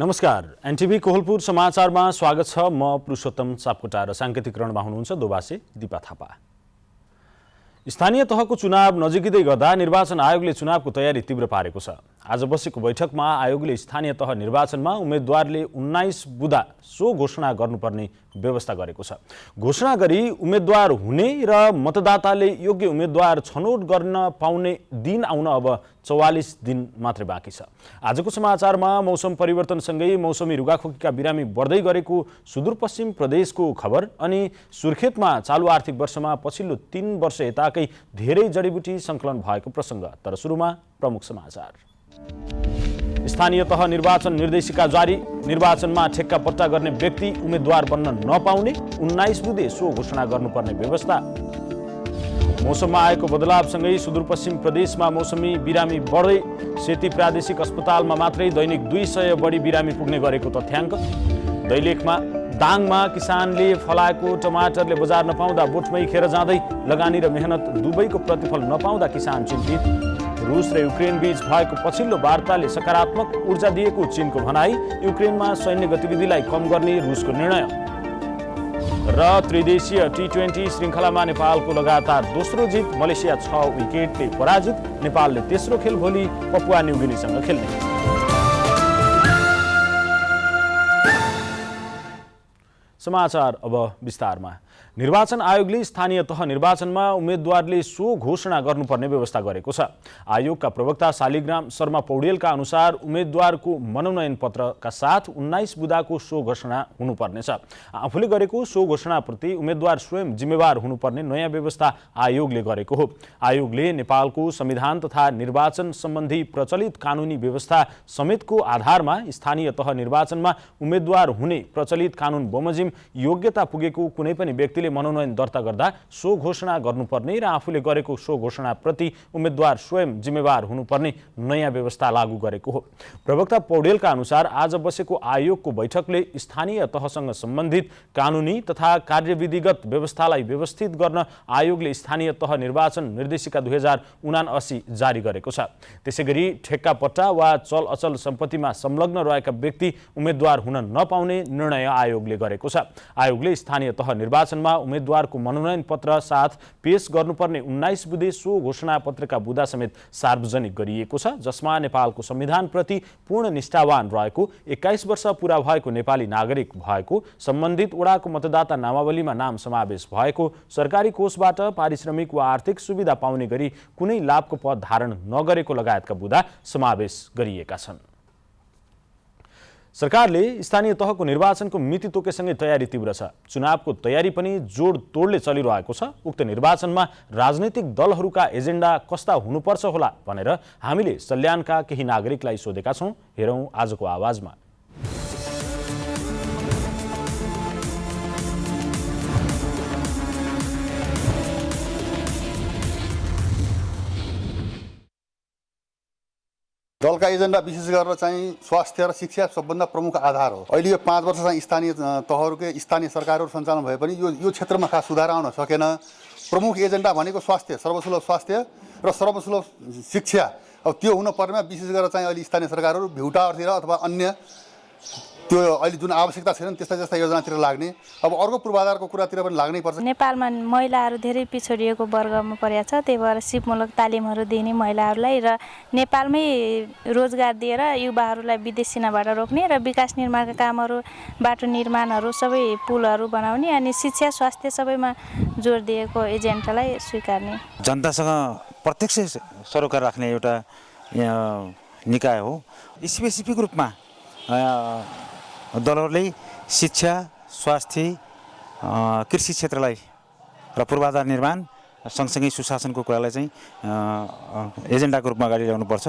नमस्कार, एनटिभी कोहलपुर समाचारमा स्वागत छ। म पुरुषोत्तम सापकोटा र साङ्केतिकरणमा हुनुहुन्छ दोबासे दिपा थापा। स्थानीय तहको चुनाव नजिकै गर्दा निर्वाचन आयोगले चुनावको तयारी तीव्र पारेको छ। आज बसेको बैठकमा आयोगले स्थानीय तह निर्वाचनमा उम्मेदवारले 19 बुधा सो घोषणा गर्नुपर्ने व्यवस्था गरेको छ। घोषणा गरी उम्मेदवार हुने र मतदाताले योग्य उम्मेदवार छनौट गर्न पाउने दिन आउन अब 44 दिन मात्रै बाँकी छ। आजको समाचारमा मौसम परिवर्तनसँगै मौसमी रुगाखोकीका बिरामी बढ्दै गरेको सुदूरपश्चिम प्रदेशको खबर अनि सुर्खेतमा चालु आर्थिक वर्षमा पछिल्लो 3 वर्ष यताकै धेरै जडीबुटी सङ्कलन भएको प्रसङ्ग। तर सुरुमा प्रमुख समाचार। स्थानीय तह निर्वाचन निर्देशिका जारी। निर्वाचनमा ठेक्का पट्टा गर्ने व्यक्ति उम्मेदवार बन्न नपाउने 19 बुधे सो घोषणा गर्नुपर्ने व्यवस्था। मौसममा आएको बदलावसँगै सुदूरपश्चिम प्रदेशमा मौसमी बिरामी बढ्दै। सेती प्रादेशिक अस्पतालमा मात्रै दैनिक 200 बढी बिरामी पुग्ने गरेको तथ्याङ्क। दैलेखमा दाङमा किसानले फलाएको टमाटरले बजार नपाउँदा बोटमै खेर जाँदै। लगानी र मेहनत दुवैको प्रतिफल नपाउँदा किसान चिन्तित। रुस र युक्रेन बीच भएको पछिल्लो वार्ताले सकारात्मक ऊर्जा दिएको चीनको भनाई। युक्रेनमा सैन्य गतिविधिलाई कम गर्ने रुसको निर्णय। र त्रिदेशीय T20 श्रृङ्खलामा नेपालको लगातार दोस्रो जित। मलेसिया 6 विकेटले पराजित। नेपालले तेस्रो खेल भोलि पपुवा न्युगिनीसँग खेल्ने। समाचार अब विस्तारमा। निर्वाचन आयोगले स्थानीय तह निर्वाचनमा उम्मेदवारले सो घोषणा गर्नुपर्ने व्यवस्था गरेको छ। आयोगका प्रवक्ता शालिग्राम शर्मा पौडेलका अनुसार उम्मेदवारको मनोनयन पत्रका साथ 19 बुधाको सो घोषणा हुनुपर्नेछ। आफूले गरेको सो घोषणाप्रति उम्मेदवार स्वयं जिम्मेवार हुनुपर्ने नयाँ व्यवस्था आयोगले गरेको हो। आयोगले नेपालको संविधान तथा निर्वाचन सम्बन्धी प्रचलित कानुनी व्यवस्था समेतको आधारमा स्थानीय तह निर्वाचनमा उम्मेदवार हुने प्रचलित कानुन बमोजिम योग्यता पुगेको कुनै पनि व्यक्तिले मनोनयन दर्ता गर्दा सो घोषणा गर्नुपर्ने र आफूले गरेको सो घोषणाप्रति उम्मेदवार स्वयं जिम्मेवार हुनुपर्ने नयाँ व्यवस्था लागू गरेको हो। प्रवक्ता पौडेलका अनुसार आज बसेको आयोगको बैठकले स्थानीय तहसँग सम्बन्धित कानुनी तथा कार्यविधिगत व्यवस्थालाई व्यवस्थित गर्न आयोगले स्थानीय तह निर्वाचन निर्देशिका 2079 जारी गरेको छ। त्यसैगरी ठेक्का पट्टा वा चल अचल सम्पत्तिमा संलग्न रहेका व्यक्ति उम्मेदवार हुन नपाउने निर्णय आयोगले गरेको छ। आयोगले स्थानीय तह निर्वाचनमा उम्मेदवारको मनोनयन पत्र साथ पेश गर्नुपर्ने 19 बुधे सो घोषणा पत्रका बुदा समेत सार्वजनिक गरिएको छ, जसमा नेपालको संविधानप्रति पूर्ण निष्ठावान रहेको, 21 वर्ष पूरा भएको नेपाली नागरिक भएको, सम्बन्धित वडाको मतदाता नामावलीमा नाम समावेश भएको, सरकारी कोषबाट पारिश्रमिक वा आर्थिक सुविधा पाउने गरी कुनै लाभको पद धारण नगरेको लगायतका बुदा समावेश गरिएका छन्। सरकारले स्थानीय तहको निर्वाचनको मिति तोकेसँगै तयारी तीव्र छ। चुनावको तयारी पनि जोड तोडले चलिरहेको छ। उक्त निर्वाचनमा राजनैतिक दलहरूका एजेन्डा कस्ता हुनुपर्छ होला भनेर हामीले सल्यानका केही नागरिकलाई सोधेका छौँ। हेरौँ आजको आवाजमा। दलका एजेन्डा विशेष गरेर चाहिँ स्वास्थ्य र शिक्षा सबभन्दा प्रमुख आधार हो। अहिले यो 5 वर्ष चाहिँ स्थानीय तहहरूकै स्थानीय सरकारहरू सञ्चालन भए पनि यो क्षेत्रमा खास सुधार आउन सकेन। प्रमुख एजेन्डा भनेको स्वास्थ्य, सर्वसुलभ स्वास्थ्य र सर्वसुलभ शिक्षा। अब त्यो हुनुपर्नेमा विशेष गरेर चाहिँ अहिले स्थानीय सरकारहरू भ्युटाहरूतिर अथवा अन्य त्यो अहिले जुन आवश्यकता छैन त्यस्ता योजनातिर लाग्ने, अब अर्को पूर्वाधारको कुरातिर पनि लाग्नै पर्छ। नेपालमा महिलाहरू धेरै पिछडिएको वर्गमा परेको छ। त्यही भएर सिपमूलक तालिमहरू दिने महिलाहरूलाई र नेपालमै रोजगार दिएर युवाहरूलाई विदेश सीमाबाट रोक्ने र विकास निर्माणका कामहरू, बाटो निर्माणहरू, सबै पुलहरू बनाउने अनि शिक्षा स्वास्थ्य सबैमा जोड दिएको एजेन्डालाई स्वीकार्ने। जनतासँग प्रत्यक्ष सरोकार राख्ने एउटा निकाय हो। स्पेसिफिक रूपमा दलहरूले शिक्षा, स्वास्थ्य, कृषि क्षेत्रलाई र पूर्वाधार निर्माण सँगसँगै सुशासनको कुरालाई चाहिँ एजेन्डाको रूपमा अगाडि ल्याउनुपर्छ।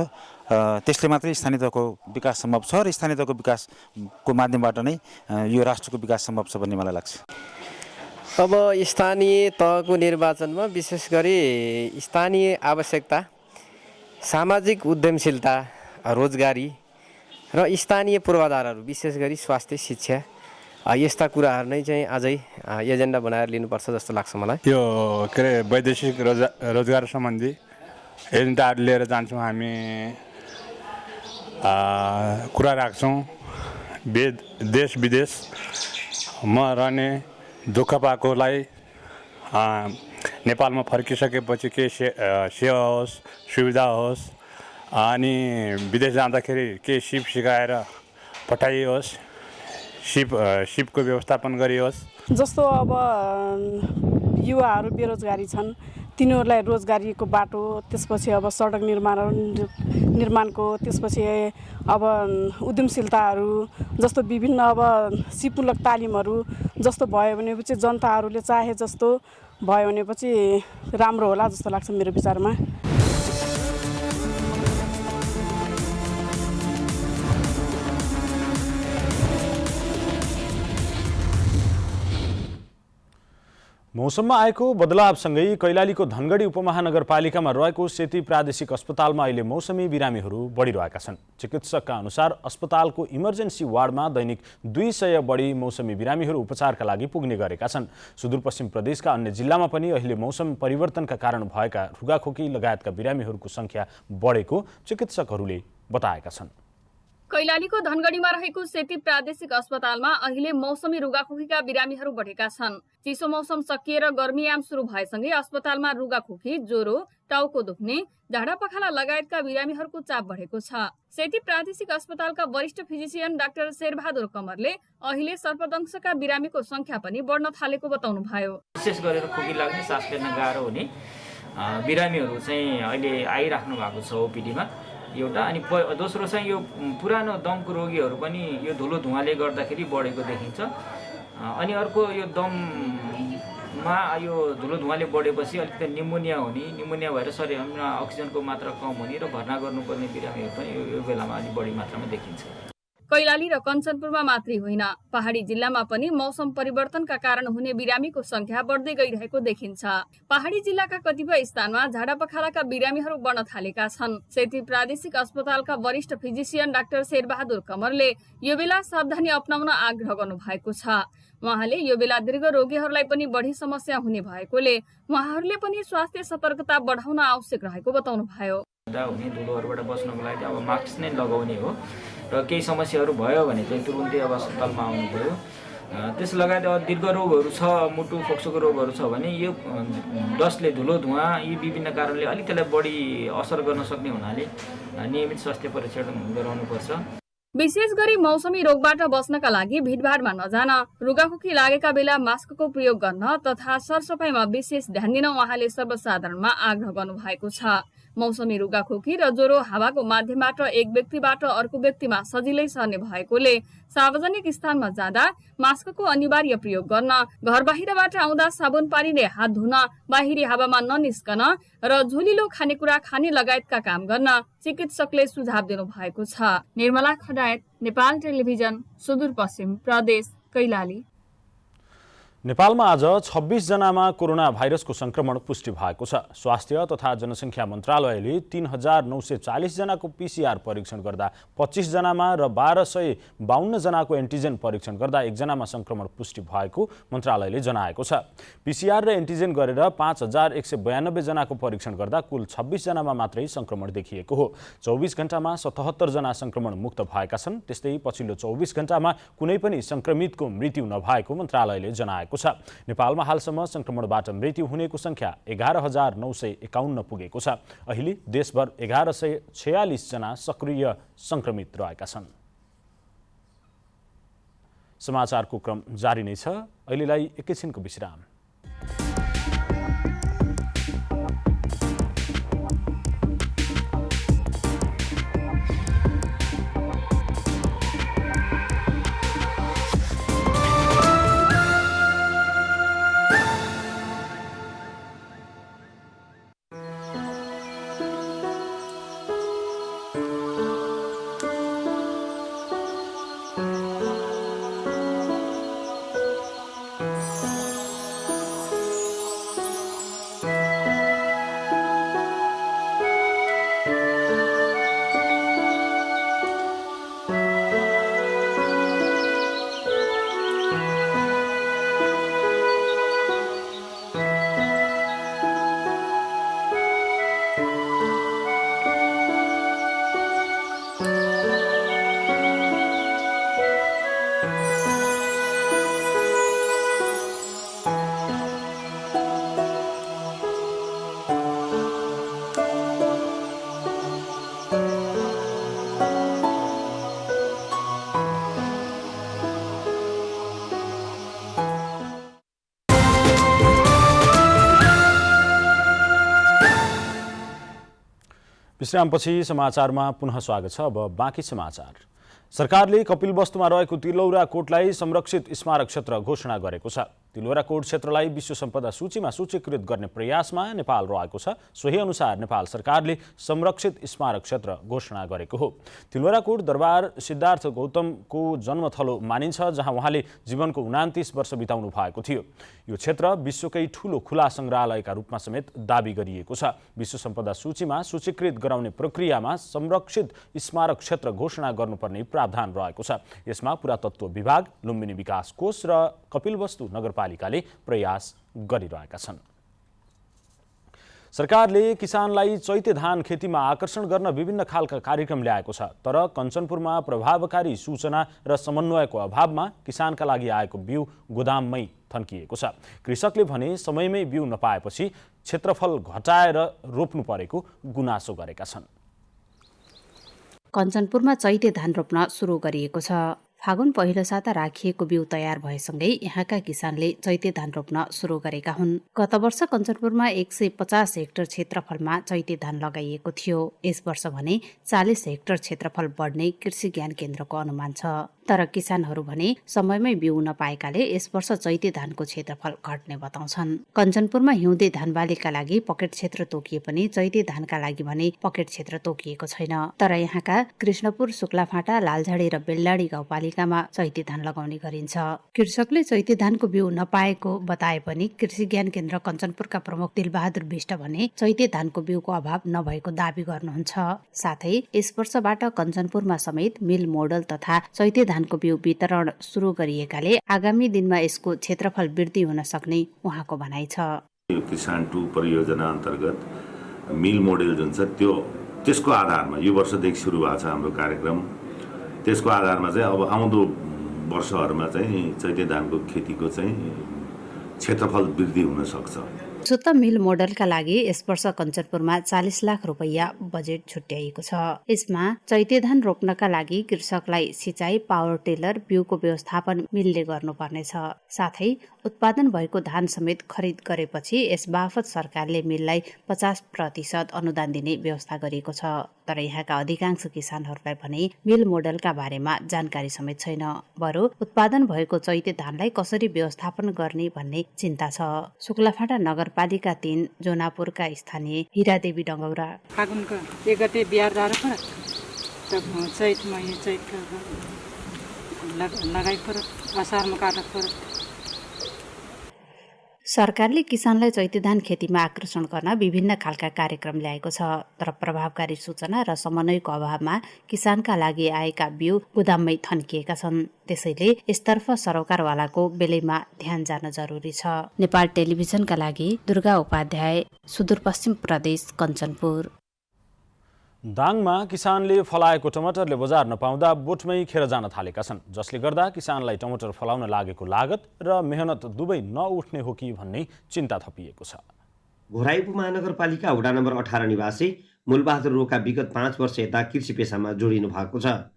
त्यसले मात्रै स्थानीय तहको विकास सम्भव छ र स्थानीय तहको विकासको माध्यमबाट नै यो राष्ट्रको विकास सम्भव छ भन्ने मलाई लाग्छ। अब स्थानीय तहको निर्वाचनमा विशेष गरी स्थानीय आवश्यकता, सामाजिक उद्यमशीलता, रोजगारी र स्थानीय पूर्वाधारहरू विशेष गरी स्वास्थ्य, शिक्षा यस्ता कुराहरू नै चाहिँ अझै एजेन्डा बनाएर लिनुपर्छ जस्तो लाग्छ मलाई। यो के अरे वैदेशिक रोजगार सम्बन्धी एजेन्डाहरू लिएर जान्छौँ हामी, कुरा राख्छौँ। देश विदेशमा रहने दुःख पाएकोलाई नेपालमा फर्किसकेपछि केही सेवा होस्, सुविधा होस्, अनि विदेश जाँदाखेरि केही सिप सिकाएर पठाइयोस्, सिपको व्यवस्थापन गरियोस्। जस्तो अब युवाहरू बेरोजगारी छन्, तिनीहरूलाई रोजगारीको बाटो, त्यसपछि अब सडक निर्माणको, त्यसपछि अब उद्यमशीलताहरू जस्तो विभिन्न अब सिपमूलक तालिमहरू जस्तो भयो भनेपछि जनताहरूले चाहे जस्तो भयो भनेपछि राम्रो होला जस्तो लाग्छ मेरो विचारमा। मौसममा आएको बदलावसँगै कैलालीको धनगढी उपमहानगरपालिकामा रहेको सेती प्रादेशिक अस्पतालमा अहिले मौसमी बिरामीहरू बढिरहेका छन्। चिकित्सकका अनुसार अस्पतालको इमर्जेन्सी वार्डमा दैनिक 200 बढी मौसमी बिरामीहरू उपचारका लागि पुग्ने गरेका छन्। सुदूरपश्चिम प्रदेशका अन्य जिल्लामा पनि अहिले मौसम परिवर्तनका कारण भएका रुगाखोकी लगायतका बिरामीहरूको सङ्ख्या बढेको चिकित्सकहरूले बताएका छन्। कैलालीको धनगढीमा रहेको सेती प्रादेशिक अस्पतालमा अहिले मौसमी रुगाखोकीका बिरामीहरू बढेका छन्। चिसो मौसम सकिएर गर्मीयाम सुरु भएसँगै अस्पतालमा रुगाखोकी, ज्वरो, टाउको दुख्ने, झाडा पखाला लगायतका बिरामीहरूको चाप बढेको छ। सेती प्रादेशिक अस्पतालका वरिष्ठ फिजिसियन डाक्टर शेरबहादुर कमरले अहिले सर्पदंशका बिरामीको संख्या पनि बढ्न थालेको बताउनुभयो। विशेष गरेर खोकी लाग्ने, सास फेर्न गाह्रो हुने बिरामीहरू चाहिँ अहिले आइराख्नु भएको छ ओपिडीमा एउटा। अनि दोस्रो चाहिँ यो पुरानो दमको रोगीहरू पनि यो धुलो धुवाँले गर्दाखेरि बढेको देखिन्छ। अनि अर्को यो दममा यो धुलो धुवाँले बढेपछि अलिकति निमोनिया हुने, निमोनिया भएर शरीरमा अक्सिजनको मात्रा कम हुने र भर्ना गर्नुपर्ने बिरामीहरू पनि यो बेलामा अलिक बढी मात्रामा देखिन्छ। कैलाली र कञ्चनपुरमा मात्रै होइन, पहाडी जिल्लामा पनि मौसम परिवर्तनका कारण हुने बिरामीको संख्या बढ्दै गइरहेको देखिन्छ। पहाडी जिल्लाका कतिपय स्थानमा झाडा पखालाका बिरामीहरू बढ्न थालेका छन्। सेती प्रादेशिक अस्पतालका वरिष्ठ फिजिसियन डाक्टर शेरबहादुर कमरले यो बेला सावधानी अपनाउन आग्रह गर्नु भएको छ। उहाँले यो बेला दीर्घ रोगीहरूलाई पनि बढी समस्या हुने भएकोले उहाँहरूले पनि स्वास्थ्य सतर्कता बढाउन आवश्यक रहेको बताउनुभयो। हुने धुलोहरूबाट बच्नको लागि अब मास्क नै लगाउने हो र केही समस्याहरू भयो भने चाहिँ तुरुन्तै अब अस्पतालमा आउनु पर्यो। त्यस लगायत अब दीर्घ रोगहरू छ, मुटु फोक्सोको रोगहरू छ भने यो डस्टले, धुलो धुवाँ यी विभिन्न कारणले अलिक त्यसलाई बढी असर गर्न सक्ने हुनाले नियमित स्वास्थ्य परीक्षण गराउनुपर्छ। विशेष गरी मौसमी रोगबाट बच्नका लागि भिडभाडमा नजान, रुगाखोकी लागेका बेला मास्कको प्रयोग गर्न तथा सरसफाइमा विशेष ध्यान दिन उहाँले सर्वसाधारणमा आग्रह गर्नुभएको छ। मौसमी रुगाखोकी र ज्वरो हावाको माध्यमबाट एक व्यक्तिबाट अर्को व्यक्तिमा सजिलै सर्ने भएकोले सार्वजनिक स्थानमा जाँदा मास्कको अनिवार्य प्रयोग गर्न, घर बाहिरबाट आउँदा साबुन पानीले हात धुन, बाहिरी हावामा ननिस्कन र झोलिलो खानेकुरा खाने लगायतका काम गर्न चिकित्सकले सुझाव दिनु भएको छ। निर्मला खडायत, नेपाल टेलिभिजन, सुदूरपश्चिम प्रदेश, कैलाली। नेपालमा आज 26 जनामा कोरोना भाइरसको संक्रमण पुष्टि भएको छ। स्वास्थ्य तथा जनसङ्ख्या मन्त्रालयले 3940 जनाको PCR परीक्षण गर्दा 25 जनामा र 1252 जनाको एन्टिजेन परीक्षण गर्दा 1 जनामा संक्रमण पुष्टि भएको मन्त्रालयले जनाएको छ। PCR र एन्टिजेन गरेर 5192 जनाको परीक्षण गर्दा कुल 26 जनामा मात्रै संक्रमण देखिएको हो। 24 घण्टामा 77 जना संक्रमण मुक्त भएका छन्। त्यस्तै पछिल्लो 24 घण्टामा कुनै पनि संक्रमितको मृत्यु नभएको मन्त्रालयले जनाएको छ। नेपालमा हालसम्म संक्रमणबाट मृत्यु हुनेको संख्या 11951 पुगेको छ। अहिले देशभर 1146 जना सक्रिय संक्रमित रहेका छन्। समाचारको क्रम जारी नै छ। अहिलेलाई एकैछिनको विश्राम। विश्रामपछि समाचारमा पुनः स्वागत छ। अब बाँकी समाचार। सरकारले कपिलवस्तुमा रहेको तिलौरा कोटलाई संरक्षित स्मारक क्षेत्र घोषणा गरेको छ। तिलौरा कोट क्षेत्रलाई विश्व सम्पदा सूचीमा सूचीकृत गर्ने प्रयासमा नेपाल रहेको छ। सोही अनुसार नेपाल सरकारले संरक्षित स्मारक क्षेत्र घोषणा गरेको हो। तिलौरा कोट दरबार सिद्धार्थ गौतमको जन्मथलो मानिन्छ, जहाँ उहाँले जीवनको 29 वर्ष बिताउनु भएको थियो। यो क्षेत्र विश्वकै ठूलो खुला संग्रहालयका रूपमा समेत दाबी गरिएको छ। विश्व सम्पदा सूचीमा सूचीकृत गराउने प्रक्रियामा संरक्षित स्मारक क्षेत्र घोषणा गर्नुपर्ने प्रावधान रहेको छ। यसमा पुरातत्व विभाग, लुम्बिनी विकास कोष र कपिलवस्तु नगरपालिकाले प्रयास गरिरहेका छन्। सरकारले किसानलाई चैते धान खेतीमा आकर्षण गर्न विभिन्न खालका कार्यक्रम ल्याएको छ। तर कञ्चनपुरमा प्रभावकारी सूचना र समन्वयको अभावमा किसानका लागि आएको बिउ गोदाममै थन्किएको छ। कृषकले भने समयमै बिउ नपाएपछि क्षेत्रफल घटाएर रोप्नु परेको गुनासो गरेका छन्। कञ्चनपुरमा चैते धान रोप्न सुरु गरिएको छ। फागुन पहिलो साता राखिएको बिउ तयार भएसँगै यहाँका किसानले चैते धान रोप्न सुरु गरेका हुन्। गत वर्ष कञ्चनपुरमा 150 हेक्टर क्षेत्रफलमा चैते धान लगाइएको थियो। यस वर्ष भने 40 हेक्टर क्षेत्रफल बढ्ने कृषि ज्ञान केन्द्रको अनुमान छ। तर किसानहरू भने समयमै बिउ नपाएकाले यस वर्ष चैते धानको क्षेत्रफल घट्ने बताउँछन्। कञ्चनपुरमा हिउँदे धान बालीका लागि पकेट क्षेत्र तोकिए पनि चैते धानका लागि भने पकेट क्षेत्र तोकिएको छैन। तर यहाँका कृष्णपुर, शुक्लाफाँटा, लालझाडी र बेलडाडी गाउँपालिकामा चैते धान लगाउने गरिन्छ। कृषकले चैते धानको बिउ नपाएको बताए पनि कृषि ज्ञान केन्द्र कञ्चनपुरका प्रमुख दिलबहादुर बिष्ट भने चैते धानको बिउको अभाव नभएको दावी गर्नुहुन्छ। साथै यस वर्षबाट कञ्चनपुरमा समेत मिल मोडल तथा चैते धानको बिउ वितरण सुरु गरिएकाले आगामी दिनमा यसको क्षेत्रफल वृद्धि हुन सक्ने उहाँको भनाइ छ। किसान 2 परियोजना अन्तर्गत मिल मोडेल जुन छ त्यसको आधारमा यो वर्षदेखि सुरु भएको छ हाम्रो कार्यक्रम। त्यसको आधारमा चाहिँ अब आउँदो वर्षहरूमा चाहिँ चैते धानको खेतीको चाहिँ क्षेत्रफल वृद्धि हुन सक्छ। शुद्ध मिल मोडलका लागि यस वर्ष कञ्चनपुरमा 40 लाख रुपैयाँ बजेट छुट्याइएको छ। यसमा चैते धान रोप्नका लागि कृषकलाई सिँचाइ, पावर टेलर, बिउको व्यवस्थापन मिलले गर्नुपर्नेछ। साथै उत्पादन भएको धान समेत खरिद गरेपछि यस बापत सरकारले मिललाई 50% अनुदान दिने व्यवस्था गरिएको छ। तर यहाँका अधिकांश किसानहरूलाई भने मिल मोडलका बारेमा जानकारी समेत छैन। बरु उत्पादन भएको चैते धानलाई कसरी व्यवस्थापन गर्ने भन्ने चिन्ता छ। शुक्लाफाँटा नगरपालिका 3 जोनापुरका स्थानीय हिरादेवी डङ्गौरा फागुनको 1 गते बिहार जानु पर्यो तब चैतमा यो चैतको लगाइ पर्यो, असारमा काट्नु पर्यो। सरकारले किसानलाई चैते धान खेतीमा आकर्षण गर्न विभिन्न खालका कार्यक्रम ल्याएको छ। तर प्रभावकारी सूचना र समन्वयको अभावमा किसानका लागि आएका बिउ गोदाममै थन्किएका छन्। त्यसैले यसतर्फ सरोकारवालाको बेलैमा ध्यान जान जरुरी छ। नेपाल टेलिभिजनका लागि दुर्गा उपाध्याय, सुदूरपश्चिम प्रदेश, कञ्चनपुर। दाङमा किसानले फलाएको टमाटरले बजार नपाउँदा बोटमै खेर जान थालेका छन्, जसले गर्दा किसानलाई टमाटर फलाउन लागेको लागत र मेहनत दुवै नउठ्ने हो कि भन्ने चिन्ता थपिएको छ। घोराई उपमहानगरपालिका वडा नम्बर 18 निवासी मूलबहादुर रोका विगत 5 वर्ष यता कृषि पेसामा जोडिनु भएको छ।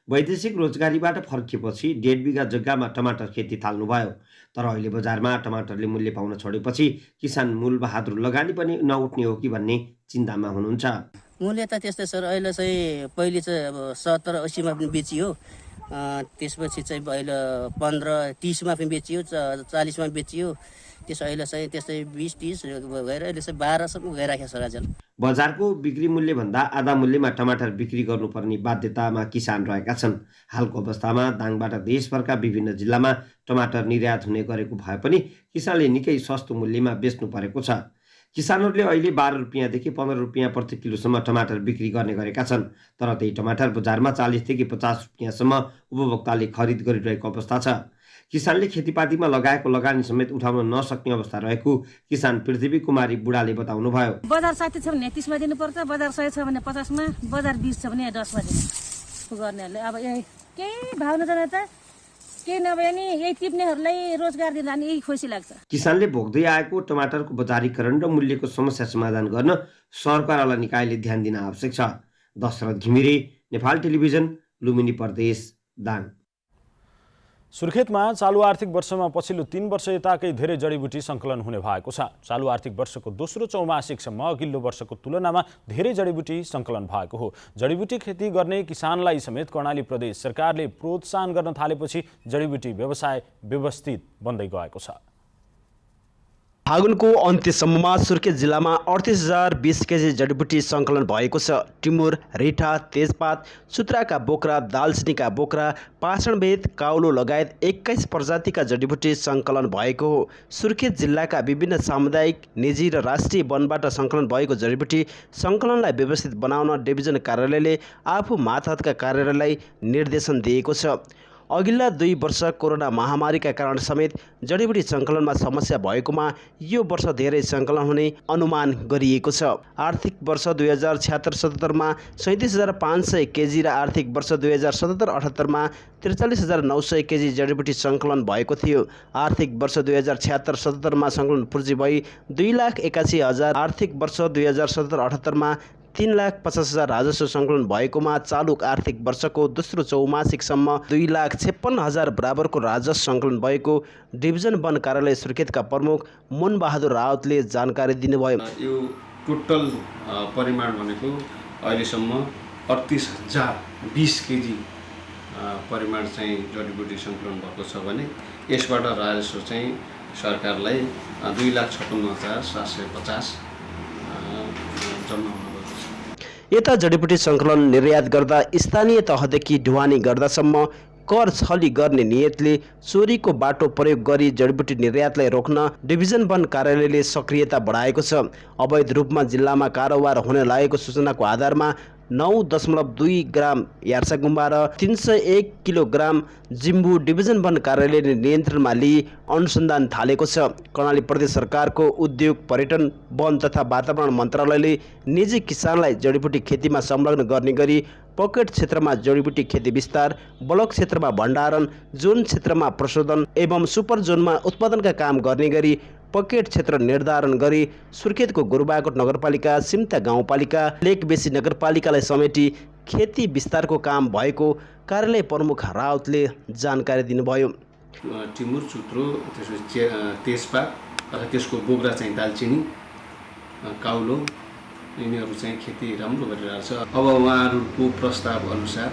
वैदेशिक रोजगारीबाट फर्किएपछि 1.5 बिघा जग्गामा टमाटर खेती थाल्नुभयो। तर अहिले बजारमा टमाटरले मूल्य पाउन छोडेपछि किसान मूलबहादुर लगानी पनि नउठ्ने हो कि भन्ने चिन्तामा हुनुहुन्छ। मूल्य त त्यस्तै सर, अहिले चाहिँ पहिले चाहिँ अब 70-80मा पनि बेचियो, त्यसपछि चाहिँ अहिले 15-30मा पनि बेचियो, 40मा बेचियो, त्यस अहिले चाहिँ त्यस्तै 20-30 भएर अहिले चाहिँ 12सम्म गइराखेको छ राजल। बजारको बिक्री मूल्यभन्दा आधा मूल्यमा टमाटर बिक्री गर्नुपर्ने बाध्यतामा किसान रहेका छन्। हालको अवस्थामा दाङबाट देशभरका विभिन्न जिल्लामा टमाटर निर्यात हुने गरेको भए पनि किसानले निकै सस्तो मूल्यमा बेच्नु परेको छ। किसानहरूले अहिले 12 रुपियाँदेखि 15 रुपियाँ प्रति किलोसम्म टमाटर बिक्री गर्ने गरेका छन्। तर त्यही टमाटर बजारमा 40देखि 50 रुपियाँसम्म उपभोक्ताले खरिद गरिरहेको अवस्था छ। किसानले खेतीपातीमा लगाएको लगानी समेत उठाउन नसक्ने अवस्था रहेको किसान पृथ्वी कुमारी बुढाले बताउनुभयो। बजार 60 छ भने 30मा दिनुपर्छ, बजार 100 छ भने 50मा, बजार 20 छ भने 10मा दिनु गर्नेहरूले अब केही भाव नजाने त केही नभए नि यही टिप्नेहरूलाई रोजगार दिँदा नि यही खुसी लाग्छ। किसानले भोग्दै आएको टमाटरको बजारीकरण र मूल्यको समस्या समाधान गर्न सरकारवाला निकायले ध्यान दिन आवश्यक छ। दशरथ घिमिरे, नेपाल टेलिभिजन, लुम्बिनी प्रदेश, दाङ। सुर्खेतमा चालु आर्थिक वर्षमा पछिल्लो 3 वर्ष यताकै धेरै जडीबुटी सङ्कलन हुने भएको छ। चालु आर्थिक वर्षको दोस्रो चौमासिकसम्म अघिल्लो वर्षको तुलनामा धेरै जडीबुटी सङ्कलन भएको हो। जडीबुटी खेती गर्ने किसानलाई समेत कर्णाली प्रदेश सरकारले प्रोत्साहन गर्न थालेपछि जडीबुटी व्यवसाय व्यवस्थित बन्दै गएको छ। फागुनको अन्त्यसम्ममा सुर्खेत जिल्लामा 38,020 केजी जडीबुटी सङ्कलन भएको छ। टिमुर, रिठा, तेजपात, सुत्राका बोक्रा, दालचिनीका बोक्रा, पाषाणबेत, काउलो लगायत 21 प्रजातिका जडीबुटी सङ्कलन भएको हो। सुर्खेत जिल्लाका विभिन्न सामुदायिक, निजी र राष्ट्रिय वनबाट सङ्कलन भएको जडीबुटी सङ्कलनलाई व्यवस्थित बनाउन डिभिजन कार्यालयले आफू मातहतका कार्यालयलाई निर्देशन दिएको छ। अघिल्ला 2 वर्ष कोरोना महामारीका कारण समेत जडीबुटी सङ्कलनमा समस्या भएकोमा यो वर्ष धेरै सङ्कलन हुने अनुमान गरिएको छ। आर्थिक वर्ष 2076-77मा 37,500 केजी र आर्थिक वर्ष 2077-78मा 43,900 केजी जडीबुटी सङ्कलन भएको थियो। आर्थिक वर्ष 2076-77मा सङ्कलन पुँजी भई 2,81,000, आर्थिक वर्ष 2077-78मा 3,50,000 राजस्व सङ्कलन भएकोमा चालु आर्थिक वर्षको दोस्रो चौमासिकसम्म 2,56,000 बराबरको राजस्व सङ्कलन भएको डिभिजन वन कार्यालय सुर्खेतका प्रमुख मुनबहादुर रावतले जानकारी दिनुभयो। यो टोटल परिमाण भनेको अहिलेसम्म 38,020 केजी परिमाण चाहिँ जडीबुटी सङ्कलन भएको छ भने यसबाट राजस्व चाहिँ सरकारलाई 2,56,750 जम्मा हुनु। यता जडीबुटी सङ्कलन निर्यात गर्दा स्थानीय तहदेखि ढुवानी गर्दासम्म कर छली गर्ने नियतले चोरीको बाटो प्रयोग गरी जडीबुटी निर्यातलाई रोक्न डिभिजन वन कार्यालयले सक्रियता बढाएको छ। अवैध रूपमा जिल्लामा कारोबार हुन लागेको सूचनाको आधारमा 9.2 ग्राम यार्सागुम्बा र 301 किलोग्राम जिम्बु डिभिजन वन कार्यालयले नियन्त्रणमा लिई अनुसन्धान थालेको छ। कर्णाली प्रदेश सरकारको उद्योग, पर्यटन, वन तथा वातावरण मन्त्रालयले निजी किसानलाई जडीबुटी खेतीमा संलग्न गर्ने गरी पकेट क्षेत्रमा जडीबुटी खेती विस्तार, ब्लक क्षेत्रमा भण्डारण, जोन क्षेत्रमा प्रशोधन एवं सुपर जोनमा उत्पादनका काम गर्ने गरी पकेट क्षेत्र निर्धारण गरी सुर्खेतको गुरुबाकोट नगरपालिका, सिम्ता गाउँपालिका, लेकबेसी नगरपालिकालाई समेटी खेती विस्तारको काम भएको कार्यालय प्रमुख रावतले जानकारी दिनुभयो। टिमुर, चुत्रो, त्यसपछि तेजपात अथवा त्यसको बोक्रा चाहिँ दालचिनी, काउलो यिनीहरू चाहिँ खेती राम्रो गरिरहेको छ। अब उहाँहरूको प्रस्ताव अनुसार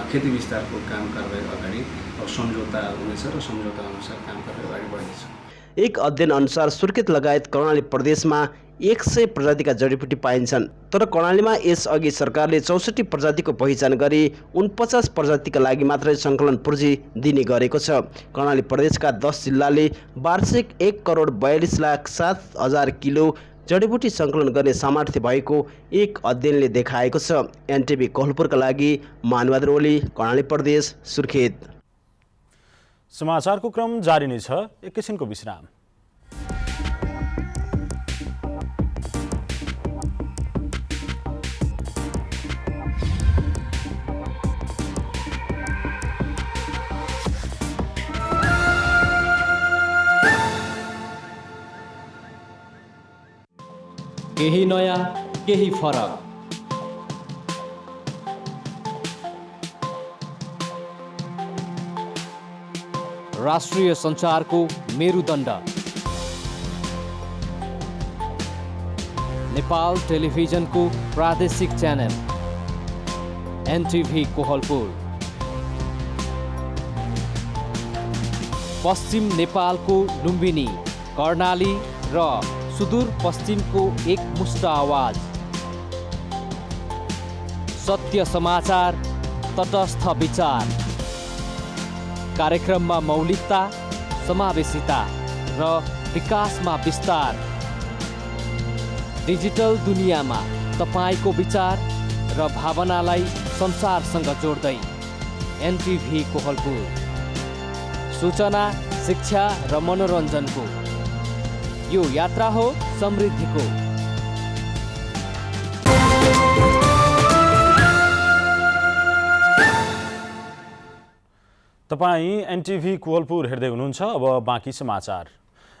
खेती विस्तारको काम कारबाही अगाडि सम्झौता हुनेछ र सम्झौता अनुसार काम कारबाही अगाडि बढ्नेछ। एक अध्ययन अनुसार सुर्खेत लगायत कर्णाली प्रदेशमा 100 प्रजातिका जडीबुटी पाइन्छन्, तर कर्णालीमा यसअघि सरकारले 64 प्रजातिको पहिचान गरी 49 प्रजातिका लागि मात्रै सङ्कलन पुँजी दिने गरेको छ। कर्णाली प्रदेशका 10 जिल्लाले वार्षिक 1,42,07,000 किलो जडीबुटी सङ्कलन गर्ने सामर्थ्य भएको एक अध्ययनले देखाएको छ। एनटिभी कोहलपुरका लागि मानबहादुर ओली, कर्णाली प्रदेश, सुर्खेत। समाचारको क्रम जारी नै छ, एकैछिनको विश्राम। केही नयाँ, केही फरक। राष्ट्रिय सञ्चारको मेरुदण्ड नेपाल टेलिभिजनको प्रादेशिक च्यानल एनटिभी कोहलपुर। पश्चिम नेपालको लुम्बिनी, कर्णाली र सुदूर पश्चिमको एकमुष्ट आवाज। सत्य समाचार, तटस्थ विचार। कार्यक्रममा मौलिकता, समावेशिता र विकासमा विस्तार। डिजिटल दुनियाँमा तपाईँको विचार र भावनालाई संसारसँग जोड्दै एनटिभी कोहलपुर। सूचना, शिक्षा र मनोरञ्जनको यो यात्रा हो समृद्धिको। तपाईँ एनटिभी कोहलपुर हेर्दै हुनुहुन्छ। अब बाँकी समाचार।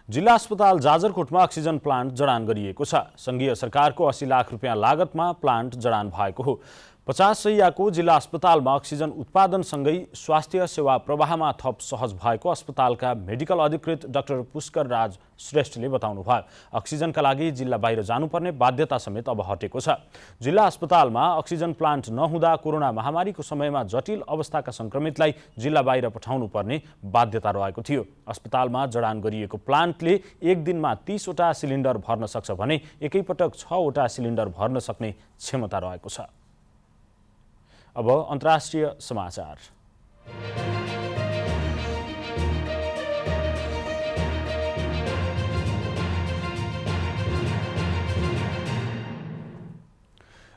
जिल्ला अस्पताल जाजरकोटमा अक्सिजन प्लान्ट जडान गरिएको छ। सङ्घीय सरकारको 80 लाख रुपियाँ लागतमा प्लान्ट जडान भएको हो। 50 शैय्याको जिल्ला अस्पतालमा अक्सिजन उत्पादनसँगै स्वास्थ्य सेवा प्रवाहमा थप सहज भएको अस्पतालका मेडिकल अधिकृत डाक्टर पुष्कर राज श्रेष्ठले बताउनुभयो। अक्सिजनका लागि जिल्ला बाहिर जानुपर्ने बाध्यता समेत अब हटेको छ। जिल्ला अस्पतालमा अक्सिजन प्लान्ट नहुँदा कोरोना महामारीको समयमा जटिल अवस्थाका संक्रमितलाई जिल्ला बाहिर पठाउनु पर्ने बाध्यता रहेको थियो। अस्पतालमा जडान गरिएको प्लान्टले एक दिनमा 30 वटा सिलिन्डर भर्न सक्छ भने एकैपटक 6 वटा सिलिन्डर भर्न सक्ने क्षमता रहेको छ। अब अन्तर्राष्ट्रिय समाचार।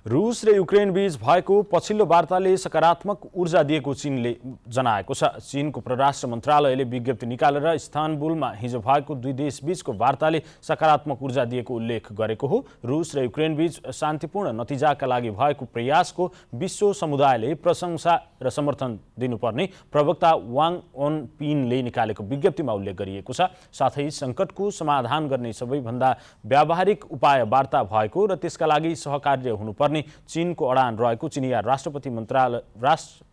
रूस र युक्रेन बीच भएको पछिल्लो वार्ताले सकारात्मक ऊर्जा दिएको चीनले जनाएको छ। चीनको परराष्ट्र मन्त्रालयले विज्ञप्ति निकालेर इस्तानबुलमा हिजो भएको दुई देश बीचको वार्ताले सकारात्मक ऊर्जा दिएको उल्लेख गरेको हो। रूस र युक्रेन बीच शान्तिपूर्ण नतिजाका लागि भएको प्रयासको विश्व समुदायले प्रशंसा र समर्थन दिनुपर्ने प्रवक्ता वाङ ओनपिनले निकालेको विज्ञप्तिमा उल्लेख गरिएको छ। साथै सङ्कटको समाधान गर्ने सबैभन्दा व्यावहारिक उपाय वार्ता भएको र त्यसका लागि सहकार्य हुनुपर्ने चीनको अडान रहेको चिनिया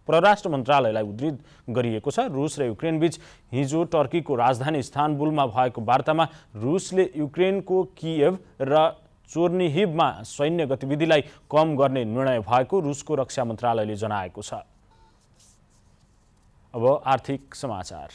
परराष्ट्र मन्त्रालयलाई उद्धृत गरिएको छ। रूस र युक्रेन बीच हिजो टर्कीको राजधानी इस्तानबुलमा भएको वार्तामा रूसले युक्रेनको कियेभ र चोर्निहिभमा सैन्य गतिविधिलाई कम गर्ने निर्णय भएको रुसको रक्षा मन्त्रालयले जनाएको छ। अब आर्थिक समाचार।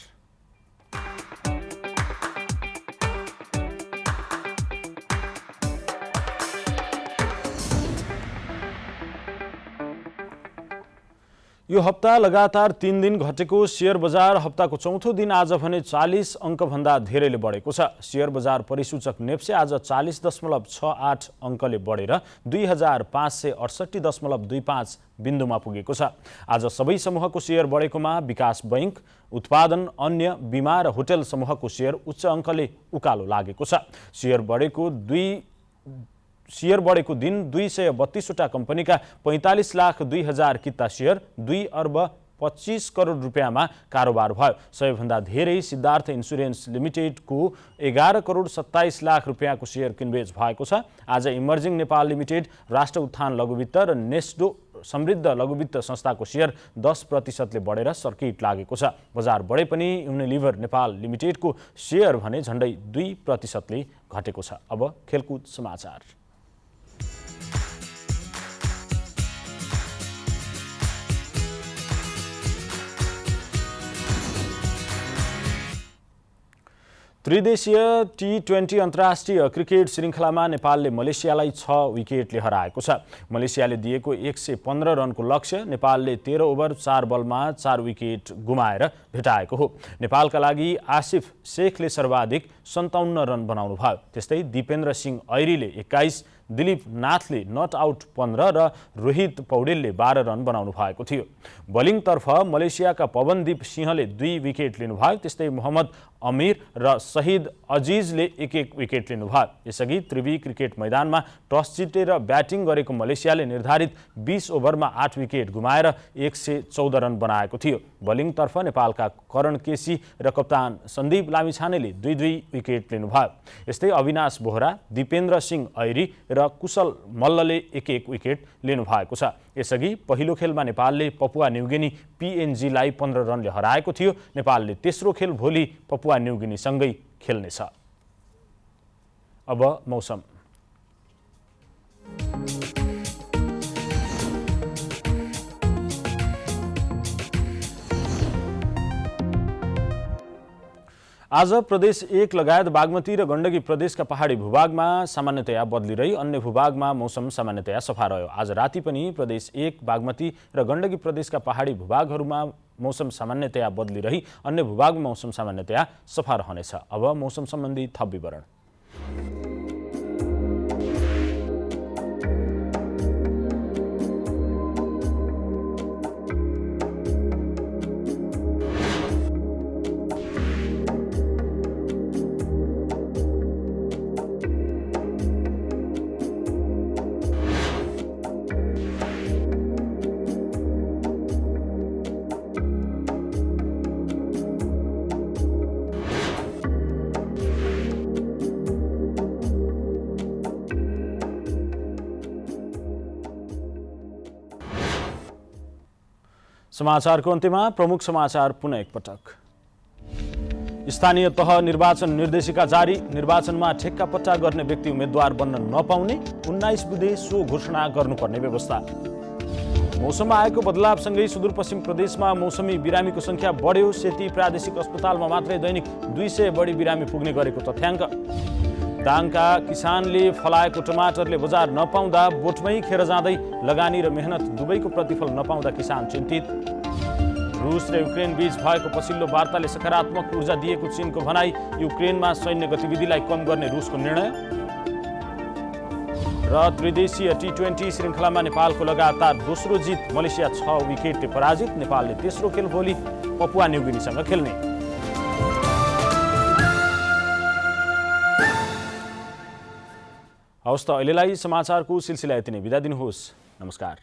यो हप्ता लगातार 3 दिन घटेको शेयर बजार हप्ताको चौथो दिन आज भने 40 अङ्कभन्दा धेरैले बढेको छ। शेयर बजार परिसूचक नेप्से आज 40.68 अङ्कले बढेर 2568.25 बिन्दुमा पुगेको छ। आज सबै समूहको शेयर बढेकोमा विकास बैंक, उत्पादन, अन्य, बिमा र होटल समूहको शेयर उच्च अङ्कले उकालो लागेको छ। शेयर बढेको दिन 232 वटा कम्पनीका 45,02,000 किता शेयर 2 अर्ब 25 करोड रुपियाँमा कारोबार भयो। सबैभन्दा धेरै सिद्धार्थ इन्सुरेन्स लिमिटेडको 11 करोड 27 लाख रुपियाँको शेयर किनबेच भएको छ। आज इमर्जिङ नेपाल लिमिटेड, राष्ट्र उत्थान लघुवित्त र नेस्डो समृद्ध लघुवित्त संस्थाको शेयर 10% बढेर सर्किट लागेको छ। बजार बढे पनि युनिलिभर नेपाल लिमिटेडको शेयर भने झन्डै 2% घटेको छ। अब खेलकुद समाचार। त्रिदेशीय T20 अन्तर्राष्ट्रिय क्रिकेट श्रृङ्खलामा नेपालले मलेसियालाई 6 विकेटले हराएको छ। मलेसियाले दिएको 115 रनको लक्ष्य नेपालले 13 ओभर 4 बलमा 4 विकेट गुमाएर भेटाएको हो। नेपालका लागि आसिफ शेखले सर्वाधिक 57 रन बनाउनु भयो। त्यस्तै दिपेन्द्र सिंह ऐरीले 21, दिलीप नाथले नट आउट 15 र रोहित पौडेलले 12 रन बनाउनु भएको थियो। बलिङतर्फ मलेसियाका पवनदीप सिंहले 2 विकेट लिनुभयो। त्यस्तै मोहम्मद अमीर र शहीद अजिजले 1-1 विकेट लिनुभयो। यसअघि त्रिवी क्रिकेट मैदानमा टस जितेर ब्याटिङ गरेको मलेसियाले निर्धारित 20 ओभरमा 8 विकेट गुमाएर 114 रन बनाएको थियो। बलिङतर्फ नेपालका करण केसी र कप्तान सन्दीप लामिछानेले 2-2 विकेट लिनुभयो। यस्तै अविनाश बोहरा, दिपेन्द्र सिंह ऐरी र कुशल मल्लले 1-1 विकेट लिनुभएको छ। यसअघि पहिलो खेलमा नेपालले पपुवा न्युगिनी PNGलाई 15 रनले हराएको थियो। नेपालले तेस्रो खेल भोलि पपुवा न्युगिनीसँगै खेल्नेछ। अब मौसम। आज प्रदेश 1 लगायत बागमती र गण्डकी प्रदेशका पहाडी भूभागमा सामान्यतया बदली रही अन्य भूभागमा मौसम सामान्यतया सफा रह्यो। आज राति पनि प्रदेश 1 बागमती र गण्डकी प्रदेशका पहाडी भूभागहरूमा मौसम सामान्यतया बदली रही अन्य भूभागमा मौसम सामान्यतया सफा रहनेछ। अब मौसम सम्बन्धी थप विवरण। समाचारको अन्त्यमा प्रमुख समाचार पुनः एकपटक। स्थानीय तह निर्वाचन निर्देशिका जारी। निर्वाचनमा ठेक्कापट्टा गर्ने व्यक्ति उम्मेद्वार बन्न नपाउने 19 बुधे सो घोषणा गर्नुपर्ने व्यवस्था। मौसममा आएको बदलावसँगै सुदूरपश्चिम प्रदेशमा मौसमी बिरामीको संख्या बढ्यो। सेती प्रादेशिक अस्पतालमा मात्रै दैनिक 200 बढी बिरामी पुग्ने गरेको तथ्याङ्क। दाङका किसानले फलाएको टमाटरले बजार नपाउँदा बोटमै खेर जाँदै लगानी र मेहनत दुवैको प्रतिफल नपाउँदा किसान चिन्तित। रुस र युक्रेन बीच भएको पछिल्लो वार्ताले सकारात्मक ऊर्जा दिएको चीनको भनाई। युक्रेनमा सैन्य गतिविधिलाई कम गर्ने रुसको निर्णय। र त्रिदेशीय T20 श्रृङ्खलामा नेपालको लगातार दोस्रो जित। मलेसिया 6 विकेटले पराजित। नेपालले तेस्रो खेल भोलि पपुवा न्युगिनीसँग खेल्ने। हवस् त अहिलेलाई समाचारको सिलसिला यति नै। बिदा दिनुहोस्। नमस्कार।